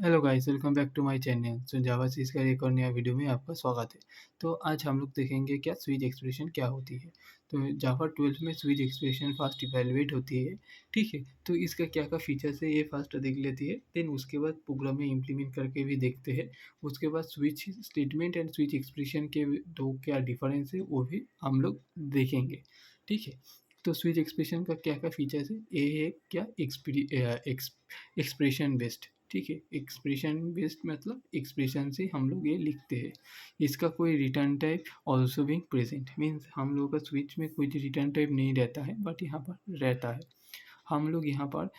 Hello guys, welcome back to my channel. So Java series का एक और नया वीडियो में आपका स्वागत है। तो आज हम लोग देखेंगे क्या स्विच एक्सप्रेशन क्या होती है। तो जावा 12 में स्विच एक्सप्रेशन फास्ट इवेलुएट होती है। ठीक है, तो इसका क्या क्या फीचर्स है ये फास्ट देख लेती है। देन उसके बाद प्रोग्राम में इम्प्लीमेंट करके भी देखते हैं। उसके बाद switch statement and switch expression के दो क्या डिफरेंस है वो भी हम लोग देखेंगे। ठीक है, तो स्विच एक्सप्रेशन का क्या क्या फीचर्स है ये है क्या एक्सप्रेशन बेस्ड। ठीक है, एक्सप्रेशन बेस्ड मतलब एक्सप्रेशन से हम लोग ये लिखते हैं। इसका कोई return type also being present means हम लोग का स्विच में कोई रिटर्न टाइप नहीं रहता है बट यहाँ पर रहता है। हम लोग यहाँ पर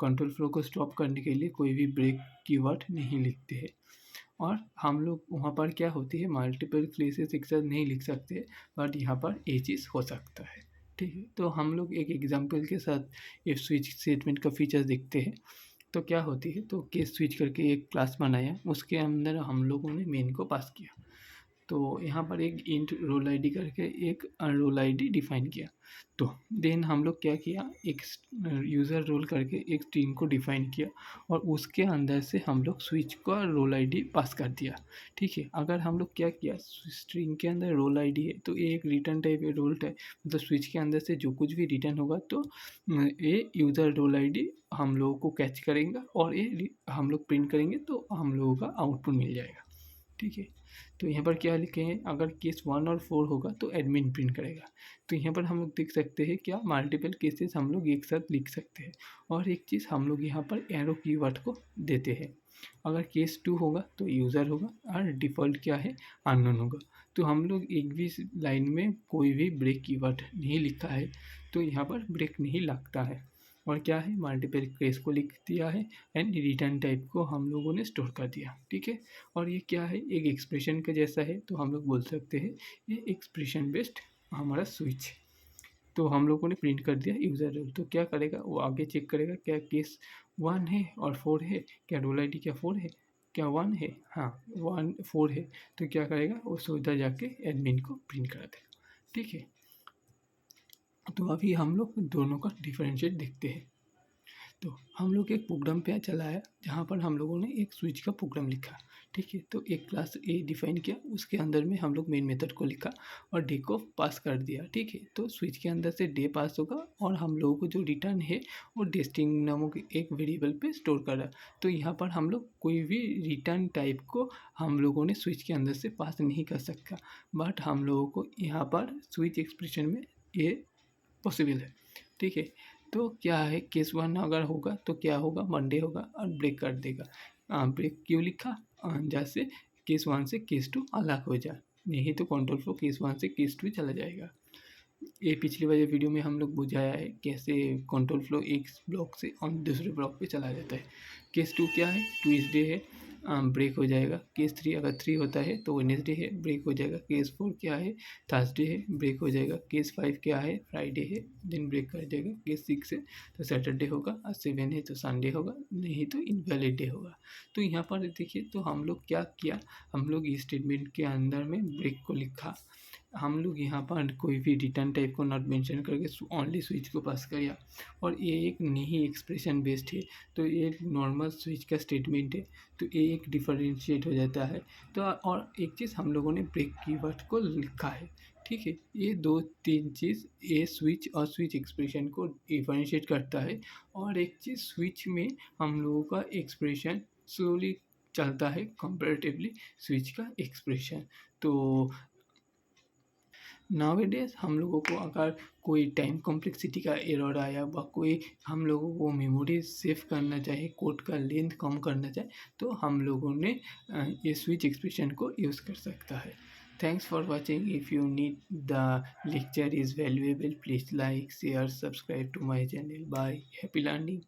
कंट्रोल फ्लो को स्टॉप करने के लिए कोई भी ब्रेक कीवर्ड नहीं लिखते हैं। और हम लोग वहाँ पर क्या होती है मल्टीपल प्लेसेस एक साथ नहीं लिख सकते बट यहाँ पर ये चीज़ हो सकता है। ठीक है, तो हम लोग एक एग्जांपल के साथ इफ स्विच स्टेटमेंट का फीचर देखते हैं। तो क्या होती है तो केस स्विच करके एक क्लास बनाया, उसके अंदर हम लोगों ने मेन को पास किया। तो यहाँ पर एक इंट रोल आईडी करके एक रोल आईडी डिफाइन किया। तो देन हम लोग क्या किया, एक यूज़र रोल करके एक स्ट्रिंग को डिफाइन किया और उसके अंदर से हम लोग स्विच का रोल आईडी पास कर दिया। ठीक है, अगर हम लोग क्या किया स्ट्रिंग के अंदर रोल आईडी है तो ये एक रिटर्न टाइप है, रोल टाइप मतलब स्विच के अंदर से जो कुछ भी रिटर्न होगा तो ये यूज़र रोल आईडी हम लोगों को कैच करेंगे और ये हम लोग प्रिंट करेंगे तो हम लोगों का आउटपुट मिल जाएगा। ठीक है, तो यहाँ पर क्या लिखे हैं, अगर केस 1 और 4 होगा तो एडमिन प्रिंट करेगा। तो यहाँ पर हम लोग देख सकते हैं क्या मल्टीपल केसेस हम लोग एक साथ लिख सकते हैं। और एक चीज़ हम लोग यहाँ पर एरो कीवर्ड को देते हैं। अगर केस 2 होगा तो यूज़र होगा और डिफ़ॉल्ट क्या है अननोन होगा। तो हम लोग एक भी लाइन में कोई भी ब्रेक कीवर्ड नहीं लिखा है तो यहाँ पर ब्रेक नहीं लगता है। और क्या है मल्टीपल केस को लिख दिया है एंड रिटर्न टाइप को हम लोगों ने स्टोर कर दिया। ठीक है, और ये क्या है एक एक्सप्रेशन का जैसा है तो हम लोग बोल सकते हैं ये एक्सप्रेशन बेस्ड हमारा स्विच है। तो हम लोगों ने प्रिंट कर दिया यूज़र रोल, तो क्या करेगा वो आगे चेक करेगा क्या केस 1 है और 4 है, क्या रोल आईडी क्या 4 है, क्या 1 है, हाँ 1 4 है। तो क्या करेगा वो सीधा जाके एडमिन को प्रिंट करा देगा। ठीक है, तो अभी हम लोग दोनों का डिफरेंशिएट देखते हैं। तो हम लोग एक प्रोग्राम पे चलाया जहाँ पर हम लोगों ने एक स्विच का प्रोग्राम लिखा। ठीक है, तो एक क्लास ए डिफाइन किया, उसके अंदर में हम लोग मेन मेथड को लिखा और डे को पास कर दिया। ठीक है, तो स्विच के अंदर से डे पास होगा और हम लोगों को जो रिटर्न है वो डे स्ट्रिंग नामक एक वेरिएबल पे स्टोर करा। तो यहाँ पर हम लोग कोई भी रिटर्न टाइप को हम लोगों ने स्विच के अंदर से पास नहीं कर सकता बट हम लोगों को यहाँ पर स्विच एक्सप्रेशन में ये पॉसिबल है। ठीक है, तो क्या है केस 1 अगर होगा तो क्या होगा मंडे होगा और ब्रेक कर देगा। ब्रेक क्यों लिखा, जैसे केस 1 से केस 2 अलग हो जाए, नहीं तो कंट्रोल फ्लो केस 1 से केस 2 चला जाएगा। ये पिछली वाले वीडियो में हम लोग बुझाया है कैसे कंट्रोल फ्लो एक ब्लॉक से और दूसरे ब्लॉक पे चला जाता है। केस 2 क्या है ट्यूसडे है, ब्रेक हो जाएगा। केस 3 अगर 3 होता है तो वेडनेसडे है, ब्रेक हो जाएगा। केस 4 क्या है थर्सडे है, ब्रेक हो जाएगा। केस 5 क्या है फ्राइडे है, दिन ब्रेक कर जाएगा। केस 6 है तो सैटरडे होगा और 7 है तो संडे होगा, नहीं तो इनवैलिड डे होगा। तो यहाँ पर देखिए तो हम लोग क्या किया, हम लोग इस स्टेटमेंट के अंदर में ब्रेक को लिखा। हम लोग यहाँ पर कोई भी रिटर्न टाइप को नॉट मेंशन करके ओनली स्विच को पास किया और ये एक नहीं एक्सप्रेशन बेस्ड है। तो ये नॉर्मल स्विच का स्टेटमेंट है तो ये एक डिफरेंशिएट हो जाता है। तो और एक चीज़ हम लोगों ने ब्रेक कीवर्ड को लिखा है। ठीक है, ये दो तीन चीज़ ये स्विच और स्विच एक्सप्रेशन को डिफरेंशिएट करता है। और एक चीज़ स्विच में हम लोगों का एक्सप्रेशन स्लोली चलता है कंपेरेटिवली स्विच का एक्सप्रेशन। तो नाउअडेज़ हम लोगों को अगर कोई टाइम कॉम्प्लेक्सिटी का एरर आया व कोई हम लोगों को मेमोरी सेव करना चाहे, कोड का लेंथ कम करना चाहे तो हम लोगों ने ये स्विच एक्सप्रेशन को यूज़ कर सकता है। Thanks for watching. If you need the lecture is valuable please like share subscribe to my channel. Bye, happy learning.